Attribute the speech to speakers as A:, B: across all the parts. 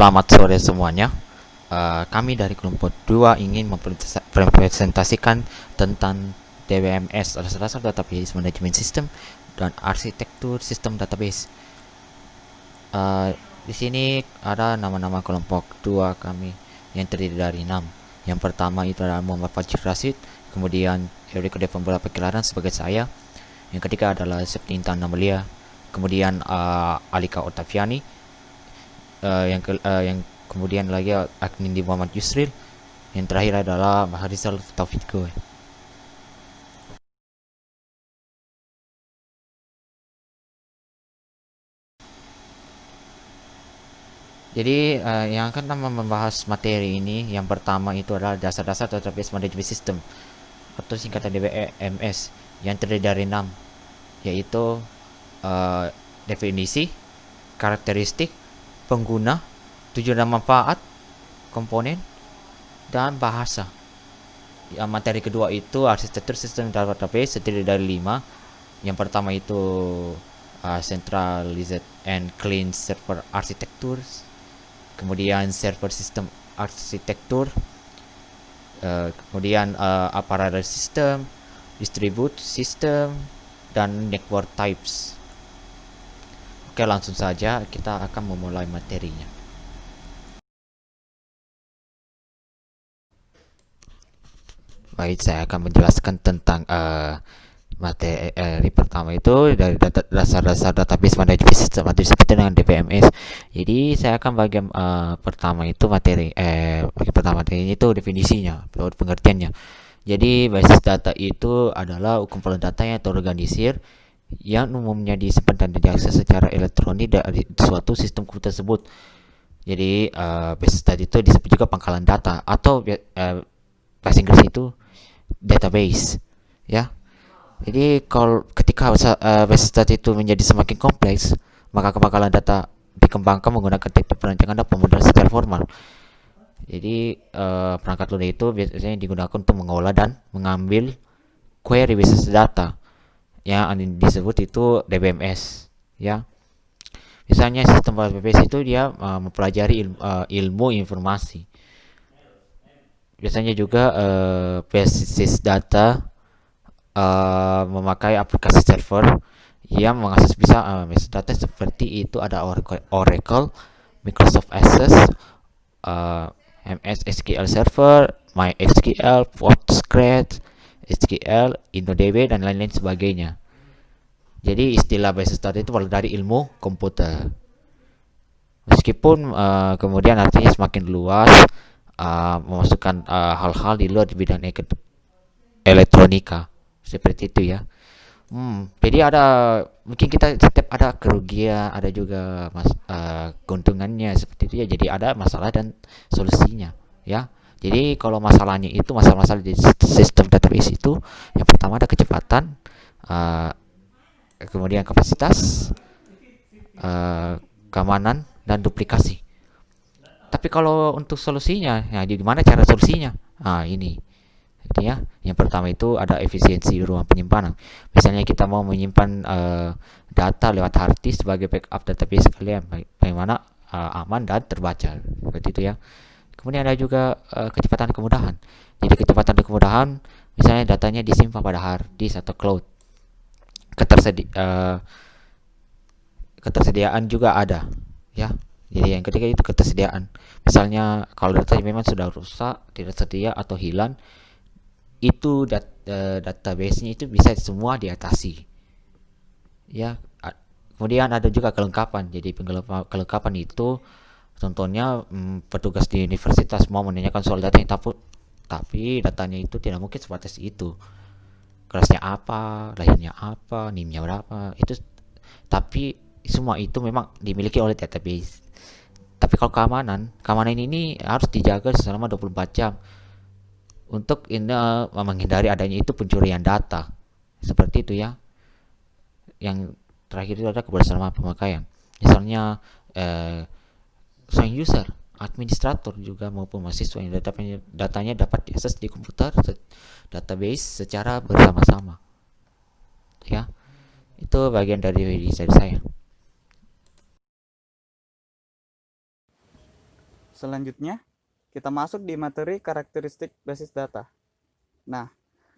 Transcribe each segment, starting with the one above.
A: Selamat sore semuanya. Kami dari kelompok 2 ingin mempresentasikan tentang DBMS, dasar-dasar database management system dan arsitektur sistem database. Di sini ada nama-nama kelompok 2 kami yang terdiri dari 6. Yang pertama itu adalah Muhammad Fajr Rashid, kemudian Enrico de Pembola Pekilaran sebagai saya. Yang ketiga adalah Septinta Namalia, kemudian Alika Otaviani, yang kemudian lagi Agni Muhammad Yusril, yang terakhir adalah Maharizal Taufikko. Jadi yang akan membahas materi ini, yang pertama itu adalah dasar-dasar database management system atau singkatan DBMS yang terdiri dari 6, yaitu uh, definisi, karakteristik, pengguna, tujuan dan manfaat, komponen, dan bahasa. Materi kedua itu arsitektur sistem database terdiri dari 5. Yang pertama itu centralized and clean server architecture, kemudian server system architecture, kemudian apparatus system, distribute system, dan network types. Oke, langsung saja kita akan memulai materinya. Baik, saya akan menjelaskan tentang materi pertama itu dari dasar-dasar database management system atau disebut dengan DBMS. Jadi saya akan bagian pertama itu bagian pertama materi itu definisinya atau pengertiannya. Jadi basis data itu adalah kumpulan data yang terorganisir yang umumnya disimpan dan diakses secara elektronik dari suatu sistem komputer tersebut. Jadi basis data itu disebut juga pangkalan data atau bahasa Inggris itu database, ya. Jadi kalau ketika basis data itu menjadi semakin kompleks, maka pangkalan data dikembangkan menggunakan teknik perancangan dan pemodal secara formal. Jadi perangkat lunak itu biasanya digunakan untuk mengolah dan mengambil query basis data yang disebut itu DBMS, ya. Misalnya sistem database itu dia mempelajari ilmu informasi. Biasanya juga basis data memakai aplikasi server yang mengakses bisa data seperti itu ada Oracle, Microsoft Access, MS SQL Server, MySQL, Postgres, SQL, InnoDB, dan lain-lain sebagainya. Jadi istilah basis data itu berasal dari ilmu komputer. Meskipun kemudian artinya semakin luas, memasukkan hal-hal di luar di bidang elektronika seperti itu, ya. Jadi ada mungkin kita setiap ada kerugian, ada juga keuntungannya seperti itu, ya. Jadi ada masalah dan solusinya, ya. Jadi kalau masalahnya itu masalah-masalah di sistem database itu, yang pertama ada kecepatan, kemudian kapasitas, keamanan, dan duplikasi. Tapi kalau untuk solusinya, ya di mana cara solusinya? Ini. Jadi ya, yang pertama itu ada efisiensi ruang penyimpanan. Misalnya kita mau menyimpan data lewat hard disk sebagai backup database kalian, bagaimana aman dan terbaca, seperti itu, ya. Kemudian ada juga kecepatan dan kemudahan. Jadi kecepatan dan kemudahan, misalnya datanya disimpan pada hard disk atau cloud. Ketersediaan juga ada, ya. Jadi yang ketiga itu ketersediaan. Misalnya kalau data memang sudah rusak, tidak tersedia atau hilang, itu database-nya itu bisa semua diatasi, ya. Kemudian ada juga kelengkapan. Jadi kelengkapan itu contohnya petugas di universitas mau menanyakan soal data yang tapi datanya itu tidak mungkin sebatas itu. Kelasnya apa, lahirnya apa, NIM-nya berapa, itu. Tapi semua itu memang dimiliki oleh database. Tapi kalau keamanan ini harus dijaga selama 24 jam untuk menghindari adanya itu pencurian data. Seperti itu, ya. Yang terakhir itu ada kebersamaan pemakaian. Misalnya seorang user, administrator juga maupun mahasiswa yang datanya dapat diakses di komputer database secara bersama-sama, ya. Itu bagian dari saya.
B: Selanjutnya, kita masuk di materi karakteristik basis data. Nah,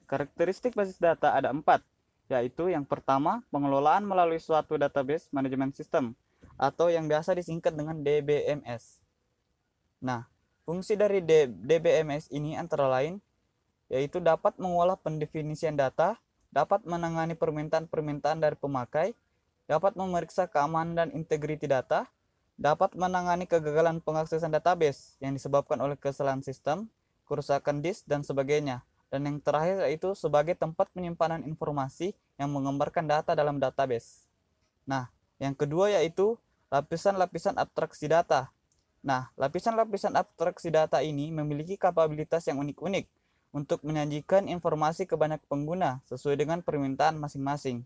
B: karakteristik basis data ada 4, yaitu yang pertama, pengelolaan melalui suatu database manajemen sistem, atau yang biasa disingkat dengan DBMS. Nah, fungsi dari DBMS ini antara lain, yaitu dapat mengolah pendefinisian data, dapat menangani permintaan-permintaan dari pemakai, dapat memeriksa keamanan dan integriti data, dapat menangani kegagalan pengaksesan database yang disebabkan oleh kesalahan sistem, kerusakan disk, dan sebagainya. Dan yang terakhir yaitu sebagai tempat penyimpanan informasi yang menggambarkan data dalam database. Nah, yang kedua yaitu lapisan-lapisan abstraksi data. Nah, lapisan-lapisan abstraksi data ini memiliki kapabilitas yang unik-unik untuk menyajikan informasi ke banyak pengguna sesuai dengan permintaan masing-masing.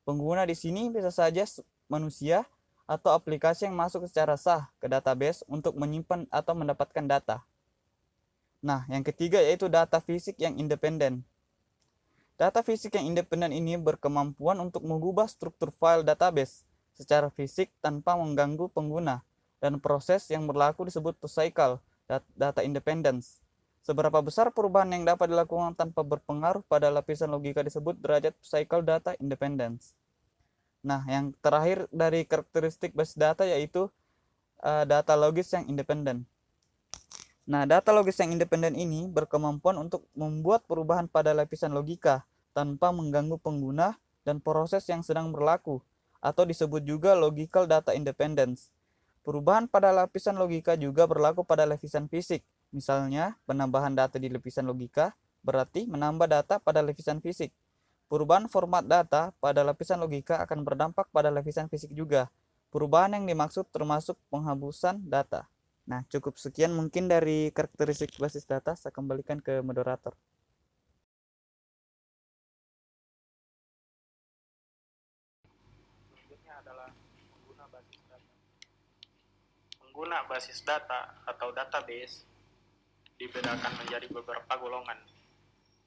B: Pengguna di sini bisa saja manusia atau aplikasi yang masuk secara sah ke database untuk menyimpan atau mendapatkan data. Nah, yang ketiga yaitu data fisik yang independen. Data fisik yang independen ini berkemampuan untuk mengubah struktur file database secara fisik tanpa mengganggu pengguna, dan proses yang berlaku disebut cycle data independence. Seberapa besar perubahan yang dapat dilakukan tanpa berpengaruh pada lapisan logika disebut derajat cycle data independence. Nah, yang terakhir dari karakteristik basis data yaitu data logis yang independen. Nah, data logis yang independen ini berkemampuan untuk membuat perubahan pada lapisan logika tanpa mengganggu pengguna dan proses yang sedang berlaku, atau disebut juga logical data independence. Perubahan pada lapisan logika juga berlaku pada lapisan fisik. Misalnya, penambahan data di lapisan logika berarti menambah data pada lapisan fisik. Perubahan format data pada lapisan logika akan berdampak pada lapisan fisik juga. Perubahan yang dimaksud termasuk penghapusan data. Nah, cukup sekian mungkin dari karakteristik basis data. Saya kembalikan ke moderator.
C: Selanjutnya adalah pengguna basis data. Pengguna basis data atau database dibedakan menjadi beberapa golongan,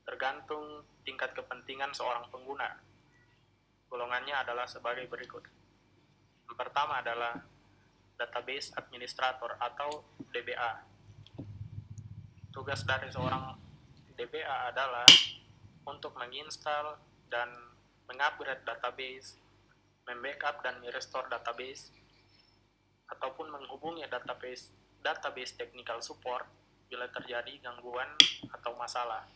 C: tergantung tingkat kepentingan seorang pengguna. Golongannya adalah sebagai berikut. Yang pertama adalah database administrator atau DBA. Tugas dari seorang DBA adalah untuk menginstal dan mengupgrade database, membackup dan merestore database, ataupun menghubungi database technical support bila terjadi gangguan atau masalah.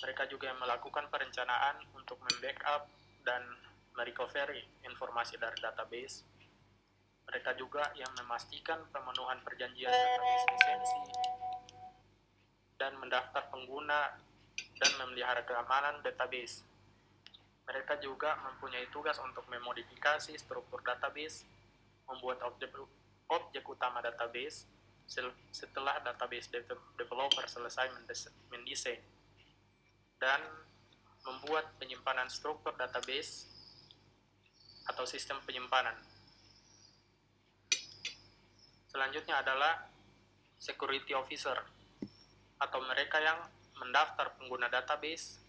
C: Mereka juga melakukan perencanaan untuk membackup dan merecovery informasi dari database. Mereka juga yang memastikan pemenuhan perjanjian database lisensi dan mendaftar pengguna dan memelihara keamanan database. Mereka juga mempunyai tugas untuk memodifikasi struktur database, membuat objek utama database setelah database developer selesai mendesain, dan membuat penyimpanan struktur database atau sistem penyimpanan. Selanjutnya adalah security officer atau mereka yang mendaftar pengguna database,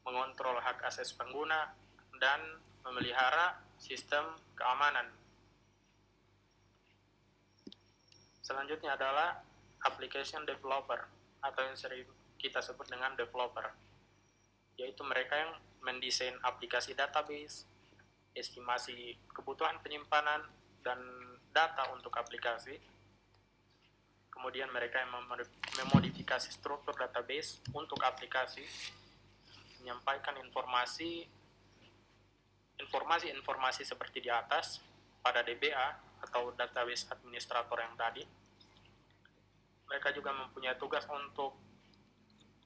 C: mengontrol hak akses pengguna, dan memelihara sistem keamanan. Selanjutnya adalah application developer atau yang sering kita sebut dengan developer, yaitu mereka yang mendesain aplikasi database, estimasi kebutuhan penyimpanan dan data untuk aplikasi. Kemudian mereka yang memodifikasi struktur database untuk aplikasi, menyampaikan informasi seperti di atas pada DBA atau database administrator yang tadi. Mereka juga mempunyai tugas untuk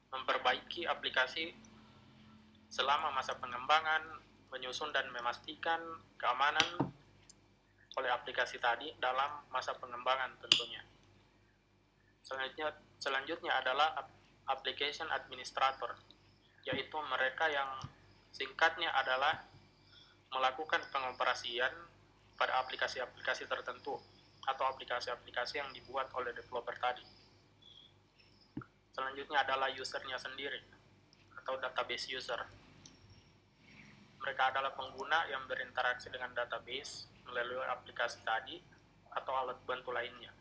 C: memperbaiki aplikasi selama masa pengembangan, menyusun dan memastikan keamanan oleh aplikasi tadi dalam masa pengembangan tentunya. Selanjutnya adalah application administrator, yaitu mereka yang singkatnya adalah melakukan pengoperasian pada aplikasi-aplikasi tertentu atau aplikasi-aplikasi yang dibuat oleh developer tadi. Selanjutnya adalah usernya sendiri atau database user. Mereka adalah pengguna yang berinteraksi dengan database melalui aplikasi tadi atau alat bantu lainnya.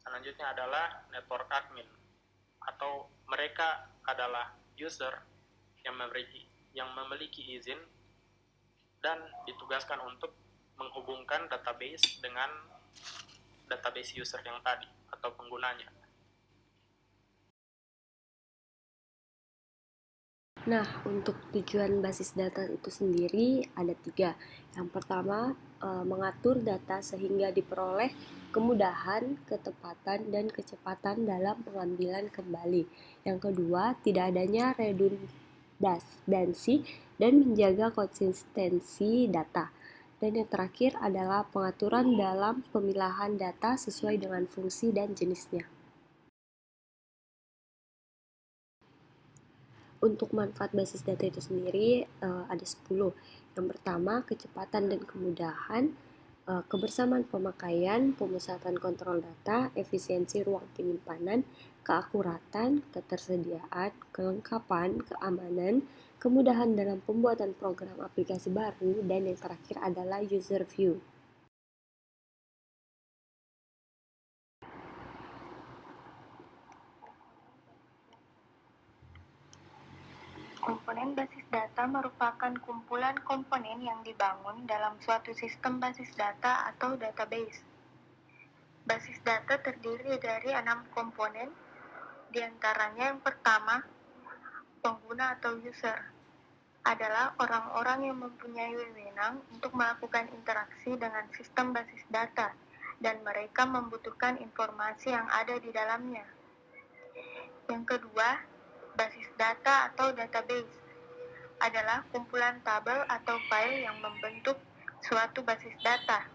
C: Selanjutnya adalah network admin, atau mereka adalah user yang memiliki izin dan ditugaskan untuk menghubungkan database dengan database user yang tadi atau penggunanya.
D: Nah, untuk tujuan basis data itu sendiri ada 3. Yang pertama, mengatur data sehingga diperoleh kemudahan, ketepatan, dan kecepatan dalam pengambilan kembali. Yang kedua, tidak adanya redundansi dan menjaga konsistensi data. Dan yang terakhir adalah pengaturan dalam pemilahan data sesuai dengan fungsi dan jenisnya. Untuk manfaat basis data itu sendiri ada 10. Yang pertama, kecepatan dan kemudahan, kebersamaan pemakaian, pemusatan kontrol data, efisiensi ruang penyimpanan, keakuratan, ketersediaan, kelengkapan, keamanan, kemudahan dalam pembuatan program aplikasi baru, dan yang terakhir adalah user view.
E: Komponen basis data merupakan kumpulan komponen yang dibangun dalam suatu sistem basis data atau database. Basis data terdiri dari 6 komponen, diantaranya yang pertama, pengguna atau user, adalah orang-orang yang mempunyai wewenang untuk melakukan interaksi dengan sistem basis data, dan mereka membutuhkan informasi yang ada di dalamnya. Yang kedua, basis data atau database adalah kumpulan tabel atau file yang membentuk suatu basis data.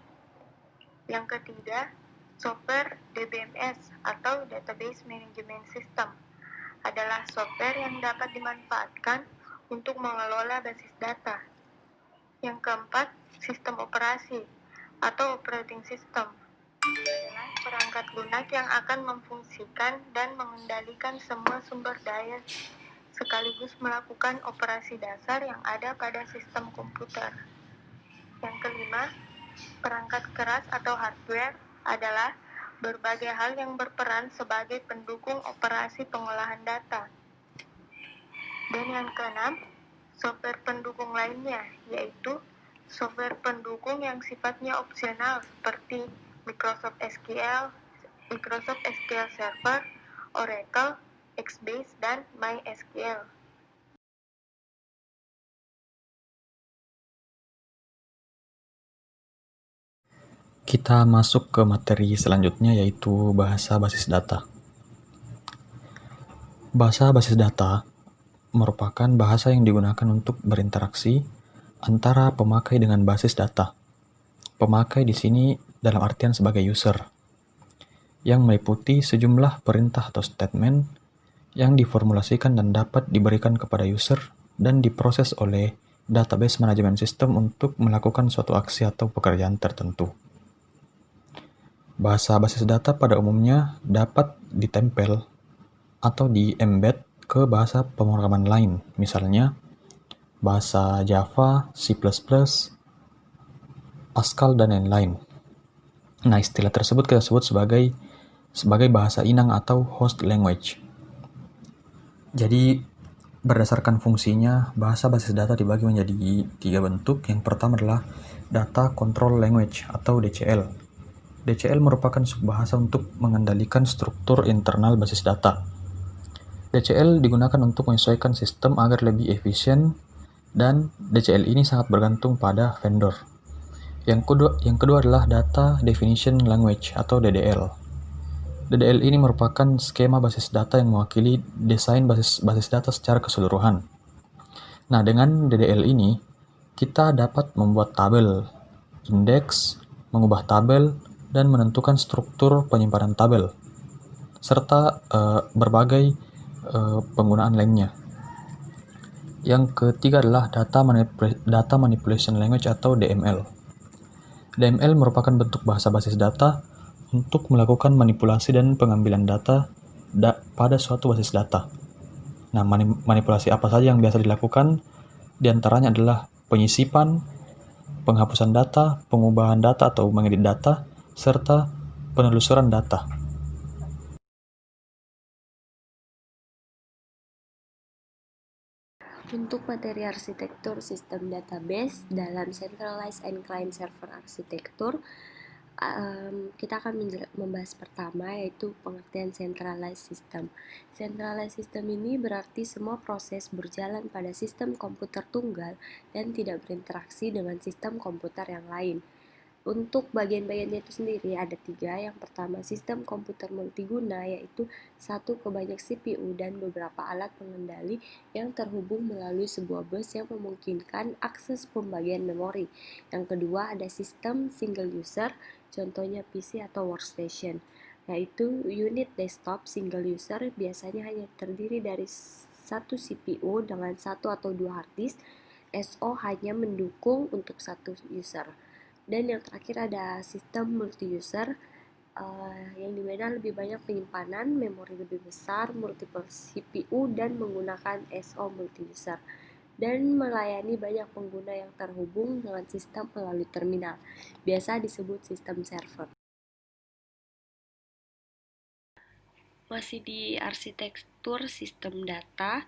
E: Yang ketiga, software DBMS atau Database Management System adalah software yang dapat dimanfaatkan untuk mengelola basis data. Yang keempat, sistem operasi atau operating system adalah perangkat lunak yang akan memfungsikan dan mengendalikan semua sumber daya sekaligus melakukan operasi dasar yang ada pada sistem komputer. Yang kelima, perangkat keras atau hardware adalah berbagai hal yang berperan sebagai pendukung operasi pengolahan data. Dan yang keenam, software pendukung lainnya, yaitu software pendukung yang sifatnya opsional seperti Microsoft SQL, Microsoft SQL Server, Oracle, Xbase, dan MySQL.
F: Kita masuk ke materi selanjutnya, yaitu bahasa basis data. Bahasa basis data merupakan bahasa yang digunakan untuk berinteraksi antara pemakai dengan basis data. Pemakai di sini dalam artian sebagai user, yang meliputi sejumlah perintah atau statement yang diformulasikan dan dapat diberikan kepada user dan diproses oleh database management system untuk melakukan suatu aksi atau pekerjaan tertentu. Bahasa basis data pada umumnya dapat ditempel atau di-embed ke bahasa pemrograman lain, misalnya bahasa Java, C++, Pascal, dan lain-lain. Nah, istilah tersebut kita sebut sebagai bahasa inang atau host language. Jadi, berdasarkan fungsinya, bahasa basis data dibagi menjadi 3 bentuk. Yang pertama adalah Data Control Language atau DCL. DCL merupakan subbahasa untuk mengendalikan struktur internal basis data. DCL digunakan untuk menyesuaikan sistem agar lebih efisien, dan DCL ini sangat bergantung pada vendor. Yang kedua adalah Data Definition Language atau DDL. DDL ini merupakan skema basis data yang mewakili desain basis data secara keseluruhan. Nah, dengan DDL ini, kita dapat membuat tabel, indeks, mengubah tabel, dan menentukan struktur penyimpanan tabel, serta berbagai penggunaan lainnya. Yang ketiga adalah Data Manipulation Language atau DML. DML merupakan bentuk bahasa basis data untuk melakukan manipulasi dan pengambilan data pada suatu basis data. Nah, manipulasi apa saja yang biasa dilakukan? Di antaranya adalah penyisipan, penghapusan data, pengubahan data atau mengedit data, serta penelusuran data.
D: Untuk materi arsitektur sistem database dalam Centralized and Client Server Architecture, kita akan membahas pertama, yaitu pengertian centralized system. Centralized system ini berarti semua proses berjalan pada sistem komputer tunggal dan tidak berinteraksi dengan sistem komputer yang lain. Untuk bagian-bagiannya itu sendiri ada 3. Yang pertama, sistem komputer multiguna, yaitu satu ke banyak CPU dan beberapa alat pengendali yang terhubung melalui sebuah bus yang memungkinkan akses pembagian memori. Yang kedua, ada sistem single user, contohnya PC atau workstation, yaitu unit desktop single user biasanya hanya terdiri dari satu CPU dengan 1 atau 2 hard disk. SO hanya mendukung untuk satu user. Dan yang terakhir ada sistem multi-user, yang dimana lebih banyak penyimpanan, memori lebih besar, multiple CPU, dan menggunakan SO multi-user, dan melayani banyak pengguna yang terhubung dengan sistem melalui terminal, biasa disebut sistem server. Masih di arsitektur sistem data,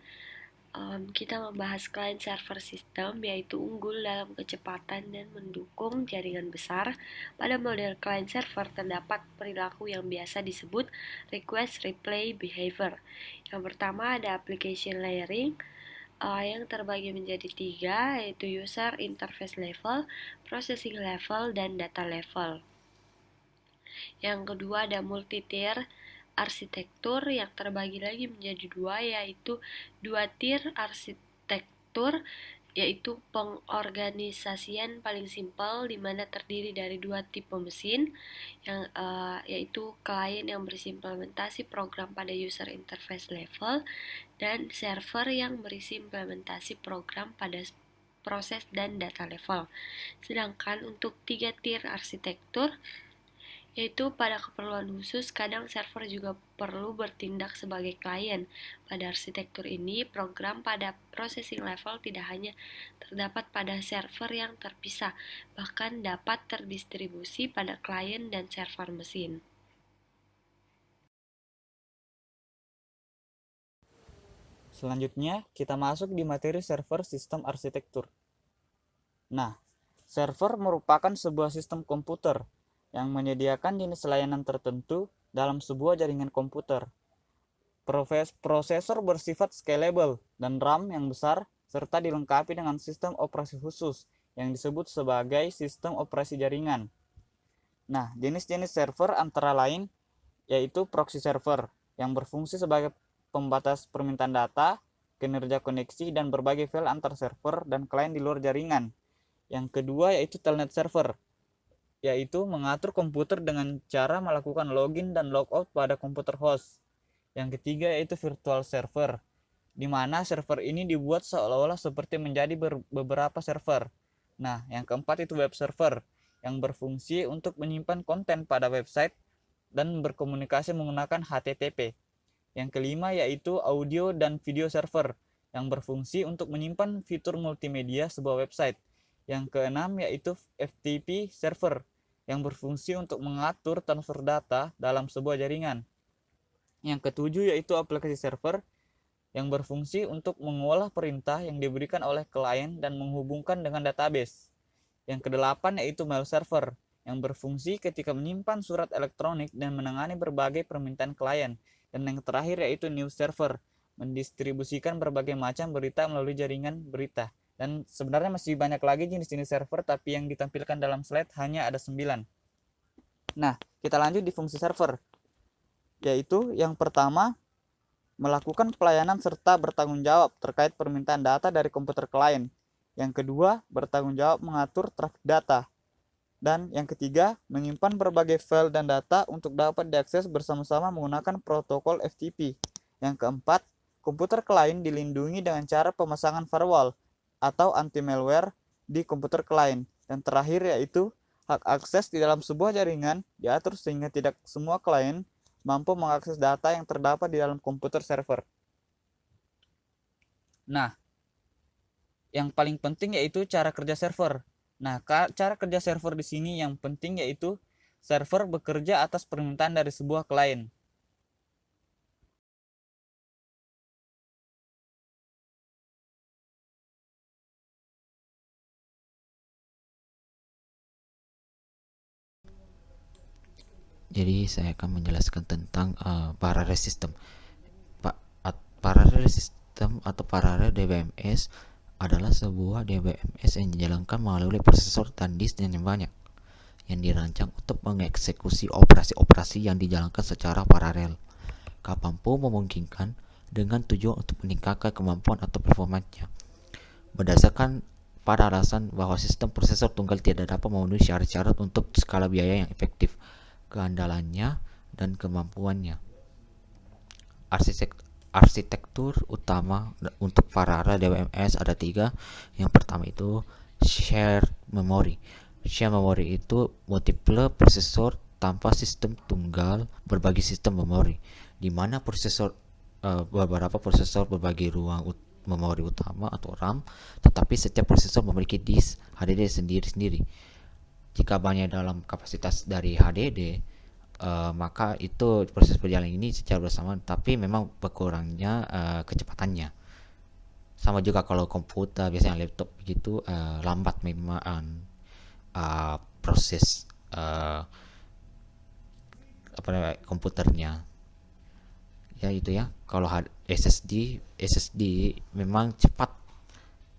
D: kita membahas client server system, yaitu unggul dalam kecepatan dan mendukung jaringan besar. Pada model client server terdapat perilaku yang biasa disebut request replay behavior. Yang pertama ada application layering, yang terbagi menjadi 3, yaitu user interface level, processing level, dan data level. Yang kedua ada multi-tier arsitektur yang terbagi lagi menjadi 2, yaitu 2 tier arsitektur, yaitu pengorganisasian paling simpel di mana terdiri dari 2 tipe mesin, yaitu klien yang berisi implementasi program pada user interface level dan server yang berisi implementasi program pada proses dan data level. Sedangkan untuk 3 tier arsitektur, yaitu pada keperluan khusus, kadang server juga perlu bertindak sebagai klien. Pada arsitektur ini, program pada processing level tidak hanya terdapat pada server yang terpisah, bahkan dapat terdistribusi pada klien dan server mesin.
B: Selanjutnya, kita masuk di materi server sistem arsitektur. Nah, server merupakan sebuah sistem komputer yang menyediakan jenis layanan tertentu dalam sebuah jaringan komputer. Prosesor bersifat scalable dan RAM yang besar, serta dilengkapi dengan sistem operasi khusus yang disebut sebagai sistem operasi jaringan. Nah, jenis-jenis server antara lain yaitu proxy server yang berfungsi sebagai pembatas permintaan data, kinerja koneksi, dan berbagai file antar server dan klien di luar jaringan. Yang kedua yaitu telnet server, yaitu mengatur komputer dengan cara melakukan login dan logout pada komputer host. Yang ketiga yaitu virtual server, di mana server ini dibuat seolah-olah seperti menjadi beberapa server. Nah, yang keempat itu web server, yang berfungsi untuk menyimpan konten pada website dan berkomunikasi menggunakan HTTP. Yang kelima yaitu audio dan video server, yang berfungsi untuk menyimpan fitur multimedia sebuah website. Yang keenam yaitu FTP server, yang berfungsi untuk mengatur transfer data dalam sebuah jaringan. Yang ketujuh yaitu aplikasi server, yang berfungsi untuk mengolah perintah yang diberikan oleh klien dan menghubungkan dengan database. Yang kedelapan yaitu mail server, yang berfungsi ketika menyimpan surat elektronik dan menangani berbagai permintaan klien. Dan yang terakhir yaitu news server, mendistribusikan berbagai macam berita melalui jaringan berita. Dan sebenarnya masih banyak lagi jenis-jenis server, tapi yang ditampilkan dalam slide hanya ada 9. Nah, kita lanjut di fungsi server, yaitu yang pertama, melakukan pelayanan serta bertanggung jawab terkait permintaan data dari komputer klien. Yang kedua, bertanggung jawab mengatur trafik data. Dan yang ketiga, menyimpan berbagai file dan data untuk dapat diakses bersama-sama menggunakan protokol FTP. Yang keempat, komputer klien dilindungi dengan cara pemasangan firewall atau anti-malware di komputer klien. Dan terakhir yaitu hak akses di dalam sebuah jaringan diatur sehingga tidak semua klien mampu mengakses data yang terdapat di dalam komputer server. Nah, yang paling penting yaitu cara kerja server. Nah, cara kerja server di sini yang penting yaitu server bekerja atas permintaan dari sebuah klien.
A: Jadi saya akan menjelaskan tentang parallel system. Parallel system atau parallel DBMS adalah sebuah DBMS yang dijalankan melalui prosesor dan disk yang banyak, yang dirancang untuk mengeksekusi operasi-operasi yang dijalankan secara paralel, kapanpun memungkinkan, dengan tujuan untuk meningkatkan kemampuan atau performanya. Berdasarkan pada alasan bahwa sistem prosesor tunggal tidak dapat memenuhi syarat-syarat untuk skala biaya yang efektif, keandalannya, dan kemampuannya. Arsitektur utama untuk paralel DBMS ada 3. Yang pertama itu shared memory. Shared memory itu multiple prosesor tanpa sistem tunggal berbagi sistem memori, di mana beberapa prosesor berbagi ruang memori utama atau RAM, tetapi setiap prosesor memiliki disk HDD sendiri-sendiri. Jika banyak dalam kapasitas dari HDD, maka itu proses berjalan ini secara bersamaan, tapi memang berkurangnya kecepatannya. Sama juga kalau komputer, biasanya laptop begitu, lambat memang proses komputernya. Ya itu ya. Kalau SSD memang cepat,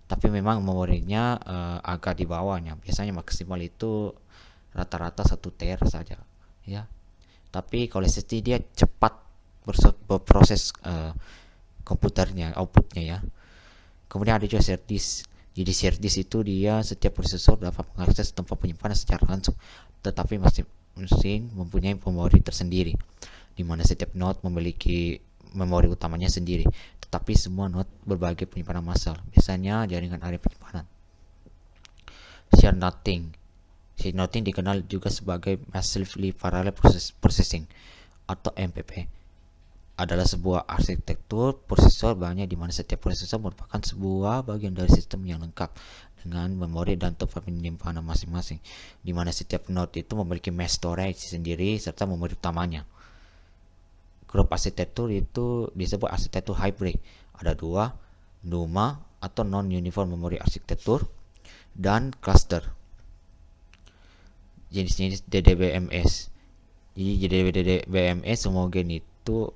A: tapi memang memorinya agak di bawahnya. Biasanya maksimal itu rata-rata 1 TB saja, ya. Tapi kalau SSD dia cepat berproses komputernya, outputnya ya. Kemudian ada juga shared disk. Jadi shared disk itu dia setiap prosesor dapat mengakses tempat penyimpanan secara langsung, tetapi masing-masing mempunyai memori tersendiri, di mana setiap node memiliki memori utamanya sendiri, tetapi semua node berbagi penyimpanan massal, biasanya jaringan area penyimpanan. Shared nothing. Shared nothing dikenal juga sebagai Massively Parallel Processing atau MPP. Adalah sebuah arsitektur prosesor banyak di mana setiap prosesor merupakan sebuah bagian dari sistem yang lengkap dengan memori dan tempat penyimpanan masing-masing, di mana setiap node itu memiliki mass storage sendiri serta memori utamanya. Grup arsitektur itu disebut arsitektur hybrid. Ada 2, NUMA atau Non-Uniform Memory Architecture dan cluster. Jenis-jenis DDBMS. Jadi DDBMS homogen itu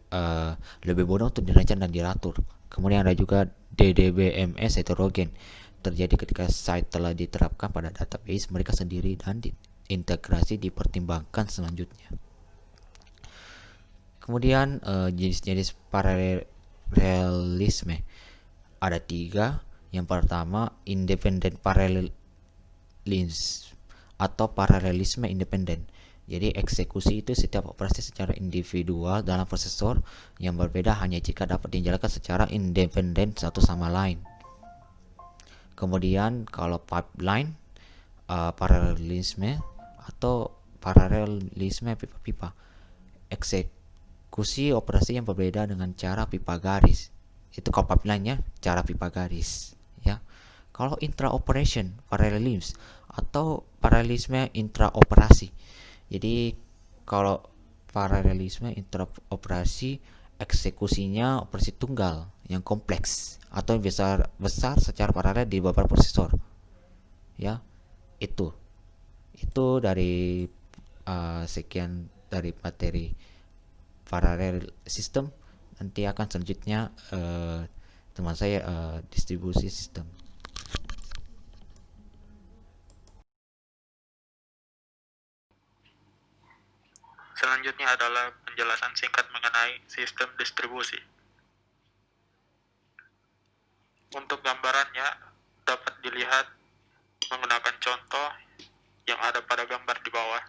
A: lebih mudah untuk dirancang dan diatur. Kemudian ada juga DDBMS heterogen. Terjadi ketika site telah diterapkan pada database mereka sendiri dan integrasi dipertimbangkan selanjutnya. Kemudian jenis-jenis paralelisme ada 3. Yang pertama independent parallelism atau paralelisme independen. Jadi eksekusi itu setiap operasi secara individual dalam prosesor yang berbeda hanya jika dapat dijalankan secara independen satu sama lain. Kemudian kalau pipeline paralelisme atau paralelisme pipa-pipa. Eksekusi operasi yang berbeda dengan cara pipa garis. Itu kalau pipeline-nya cara pipa garis, ya. Kalau intra-operation paralelism atau paralelisme intra-operasi. Jadi kalau paralelisme intra-operasi eksekusinya operasi tunggal yang kompleks atau yang besar secara paralel di beberapa prosesor. Ya, itu dari sekian dari materi paralel sistem. Nanti akan selanjutnya teman saya distribusi sistem.
C: Selanjutnya adalah penjelasan singkat mengenai sistem distribusi. Untuk gambarannya dapat dilihat menggunakan contoh yang ada pada gambar di bawah,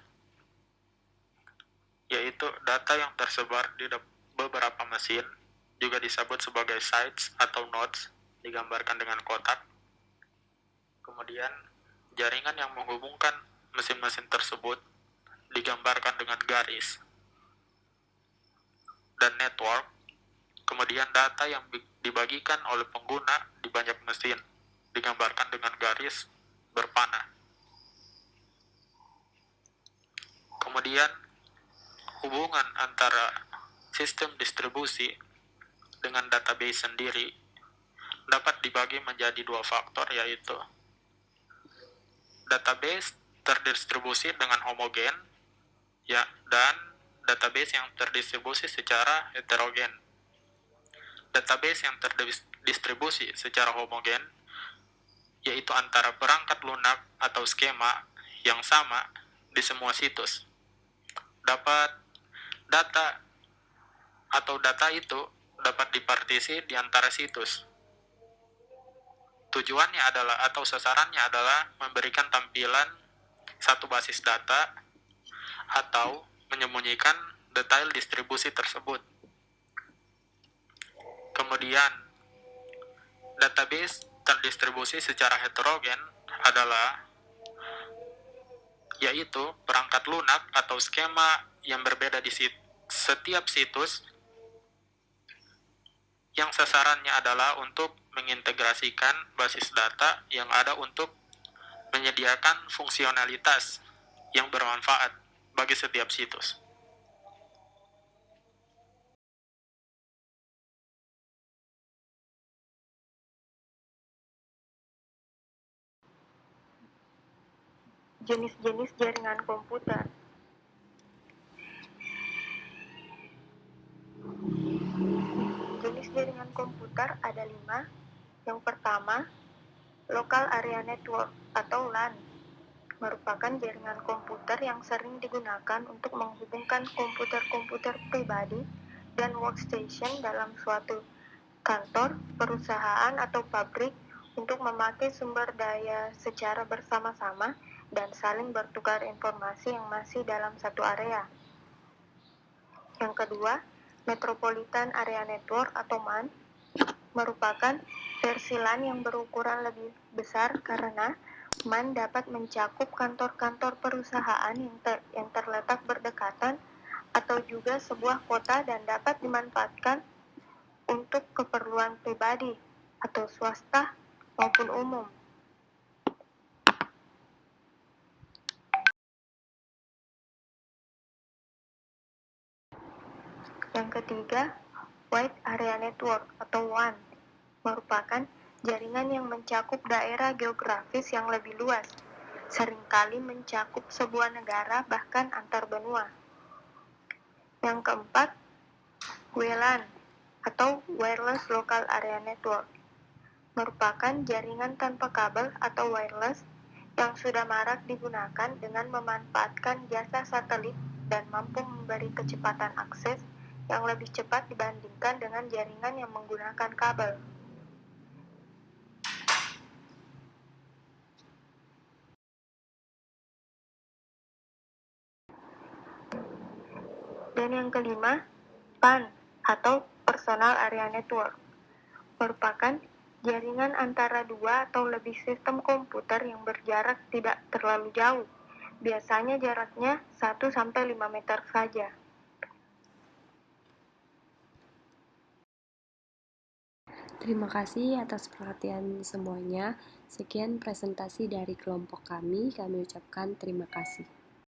C: yaitu data yang tersebar di beberapa mesin, juga disebut sebagai sites atau nodes, digambarkan dengan kotak. Kemudian jaringan yang menghubungkan mesin-mesin tersebut digambarkan dengan garis, dan network. Kemudian data yang dibagikan oleh pengguna di banyak mesin digambarkan dengan garis berpanah. Kemudian hubungan antara sistem distribusi dengan database sendiri dapat dibagi menjadi dua faktor, yaitu database terdistribusi dengan homogen ya, dan database yang terdistribusi secara heterogen. Database yang terdistribusi secara homogen yaitu antara perangkat lunak atau skema yang sama di semua situs. Dapat data atau data itu dapat dipartisi di antara situs. Tujuannya adalah atau sasarannya adalah memberikan tampilan satu basis data atau menyembunyikan detail distribusi tersebut. Kemudian, database terdistribusi secara heterogen adalah yaitu perangkat lunak atau skema yang berbeda di setiap situs yang sasarannya adalah untuk mengintegrasikan basis data yang ada untuk menyediakan fungsionalitas yang bermanfaat bagi setiap situs.
E: Jenis-jenis jaringan komputer. Jenis jaringan komputer ada 5. Yang pertama, Local Area Network atau LAN merupakan jaringan komputer yang sering digunakan untuk menghubungkan komputer-komputer pribadi dan workstation dalam suatu kantor, perusahaan, atau pabrik untuk memakai sumber daya secara bersama-sama dan saling bertukar informasi yang masih dalam satu area. Yang kedua, Metropolitan Area Network atau MAN merupakan versi LAN yang berukuran lebih besar karena MAN dapat mencakup kantor-kantor perusahaan yang terletak berdekatan atau juga sebuah kota dan dapat dimanfaatkan untuk keperluan pribadi atau swasta maupun umum. Yang ketiga, Wide Area Network atau WAN merupakan jaringan yang mencakup daerah geografis yang lebih luas, seringkali mencakup sebuah negara bahkan antar benua. Yang keempat, WLAN atau Wireless Local Area Network merupakan jaringan tanpa kabel atau wireless yang sudah marak digunakan dengan memanfaatkan jasa satelit dan mampu memberi kecepatan akses yang lebih cepat dibandingkan dengan jaringan yang menggunakan kabel. Dan yang kelima, PAN atau Personal Area Network merupakan jaringan antara dua atau lebih sistem komputer yang berjarak tidak terlalu jauh. Biasanya jaraknya 1-5 meter saja.
D: Terima kasih atas perhatian semuanya. Sekian presentasi dari kelompok kami ucapkan terima kasih.